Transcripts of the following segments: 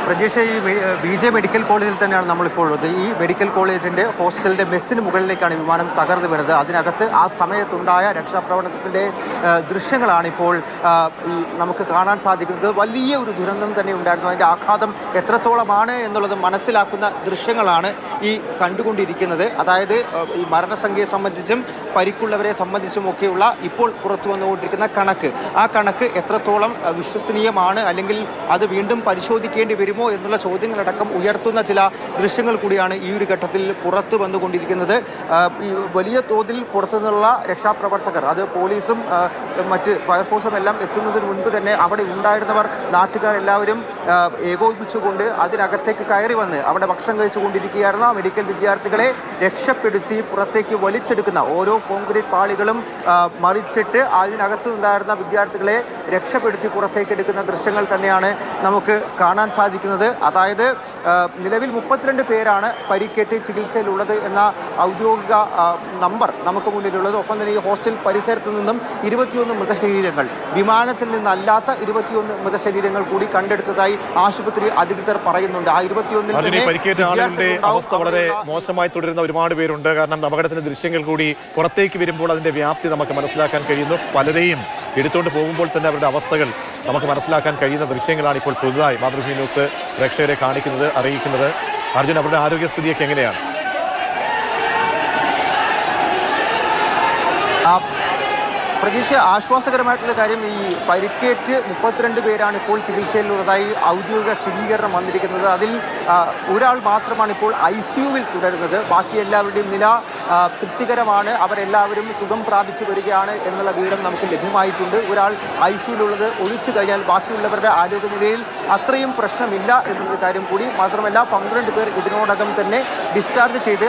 പ്രജീഷ്, ഈ BJ medical കോളേജിൽ തന്നെയാണ് നമ്മളിപ്പോൾ ഉള്ളത്. ഈ മെഡിക്കൽ കോളേജിൻ്റെ ഹോസ്റ്റലിൻ്റെ മെസ്സിന് മുകളിലേക്കാണ് വിമാനം തകർന്നു വീണത്. അതിനകത്ത് ആ സമയത്തുണ്ടായ രക്ഷാപ്രവർത്തനത്തിൻ്റെ ദൃശ്യങ്ങളാണിപ്പോൾ നമുക്ക് കാണാൻ സാധിക്കുന്നത്. വലിയ ഒരു ദുരന്തം തന്നെ ഉണ്ടായിരുന്നു. അതിൻ്റെ ആഘാതം എത്രത്തോളമാണ് എന്നുള്ളത് മനസ്സിലാക്കുന്ന ദൃശ്യങ്ങളാണ് ഈ കണ്ടുകൊണ്ടിരിക്കുന്നത്. അതായത് ഈ മരണസംഖ്യയെ സംബന്ധിച്ചും പരിക്കുള്ളവരെ സംബന്ധിച്ചുമൊക്കെയുള്ള ഇപ്പോൾ പുറത്തു വന്നുകൊണ്ടിരിക്കുന്ന കണക്ക്, ആ കണക്ക് എത്രത്തോളം വിശ്വസനീയമാണ്, അല്ലെങ്കിൽ അത് വീണ്ടും പരിശോധിക്കേണ്ടി വരുമോ എന്നുള്ള ചോദ്യങ്ങളടക്കം ഉയർത്തുന്ന ചില ദൃശ്യങ്ങൾ കൂടിയാണ് ഈ ഒരു ഘട്ടത്തിൽ പുറത്തു വന്നുകൊണ്ടിരിക്കുന്നത്. ഈ വലിയ തോതിൽ പുറത്തുനിന്നുള്ള രക്ഷാപ്രവർത്തകർ, അത് പോലീസും മറ്റ് ഫയർഫോഴ്സും എല്ലാം എത്തുന്നതിന് മുൻപ് തന്നെ അവിടെ ഉണ്ടായിരുന്നവർ, നാട്ടുകാരെല്ലാവരും ഏകോപിപ്പിച്ചുകൊണ്ട് അതിനകത്തേക്ക് കയറി വന്ന് അവിടെ ഭക്ഷണം കഴിച്ചുകൊണ്ടിരിക്കുകയായിരുന്ന മെഡിക്കൽ വിദ്യാർത്ഥികളെ രക്ഷപ്പെടുത്തി പുറത്തേക്ക് വലിച്ചെടുക്കുന്ന ഓരോ കോൺക്രീറ്റ് പാളികളും മറിച്ചിട്ട് അതിനകത്ത് ഉണ്ടായിരുന്ന വിദ്യാർത്ഥികളെ രക്ഷപ്പെടുത്തി പുറത്തേക്ക് എടുക്കുന്ന ദൃശ്യങ്ങൾ തന്നെയാണ് നമുക്ക് കാണാൻ സാധിക്കുന്നത്. അതായത് നിലവിൽ 32 പേരാണ് പരിക്കേറ്റ് ചികിത്സയിലുള്ളത് എന്ന ഔദ്യോഗിക നമ്പർ നമുക്ക് മുന്നിലുള്ളത്. ഒപ്പം തന്നെ ഈ ഹോസ്റ്റൽ പരിസരത്ത് നിന്നും 21 മൃതശരീരങ്ങൾ, വിമാനത്തിൽ നിന്നല്ലാത്ത 21 മൃതശരീരങ്ങൾ കൂടി കണ്ടെടുത്തതായി ആശുപത്രി അധികൃതർ പറയുന്നുണ്ട്. ആ 21 പരിക്കേറ്റ ആളുകളുടെ അവസ്ഥ വളരെ മോശമായി തുടരുന്ന ഒരുപാട് പേരുണ്ട്. കാരണം അപകടത്തിന്റെ ദൃശ്യങ്ങൾ കൂടി പുറത്തേക്ക് വരുമ്പോൾ അതിന്റെ വ്യാപ്തി നമുക്ക് മനസ്സിലാക്കാൻ കഴിയുന്നു. പലരെയും എടുത്തുകൊണ്ട് പോകുമ്പോൾ തന്നെ അവരുടെ അവസ്ഥകൾ നമുക്ക് മനസ്സിലാക്കാൻ കഴിയുന്ന ദൃശ്യങ്ങളാണ് ഇപ്പോൾ പുതുതായി മാതൃഭൂമി ന്യൂസ് പ്രേക്ഷകരെ കാണിക്കുന്നത്, അറിയിക്കുന്നത്. അർജുൻ, അവരുടെ ആരോഗ്യസ്ഥിതിയൊക്കെ എങ്ങനെയാണ്? പ്രതീക്ഷ, ആശ്വാസകരമായിട്ടുള്ള കാര്യം, ഈ പരിക്കേറ്റ് 32 പേരാണ് ഇപ്പോൾ ചികിത്സയിലുള്ളതായി ഔദ്യോഗിക സ്ഥിരീകരണം വന്നിരിക്കുന്നത്. അതിൽ ഒരാൾ മാത്രമാണ് ഇപ്പോൾ ICUവിൽ തുടരുന്നത്. ബാക്കി എല്ലാവരുടെയും നില തൃപ്തികരമാണ്. അവരെല്ലാവരും സുഖം പ്രാപിച്ചു വരികയാണ് എന്നുള്ള വിവരം നമുക്ക് ലഭ്യമായിട്ടുണ്ട്. ഒരാൾ ICUവിലുള്ളത് ഒഴിച്ചു കഴിഞ്ഞാൽ ബാക്കിയുള്ളവരുടെ ആരോഗ്യനിലയിൽ അത്രയും പ്രശ്നമില്ല എന്നുള്ളൊരു കാര്യം കൂടി. മാത്രമല്ല 12 പേർ ഇതിനോടകം തന്നെ ഡിസ്ചാർജ് ചെയ്ത്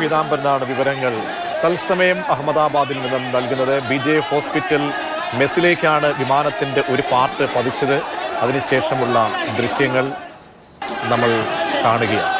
പീതാംബരനാണ് വിവരങ്ങൾ തത്സമയം അഹമ്മദാബാദിൽ നിന്നും നൽകുന്നത്. BJ ഹോസ്പിറ്റൽ മെസ്സിലേക്കാണ് വിമാനത്തിൻ്റെ ഒരു പാർട്ട് പതിച്ചത്. അതിനുശേഷമുള്ള ദൃശ്യങ്ങൾ നമ്മൾ കാണുകയാണ്.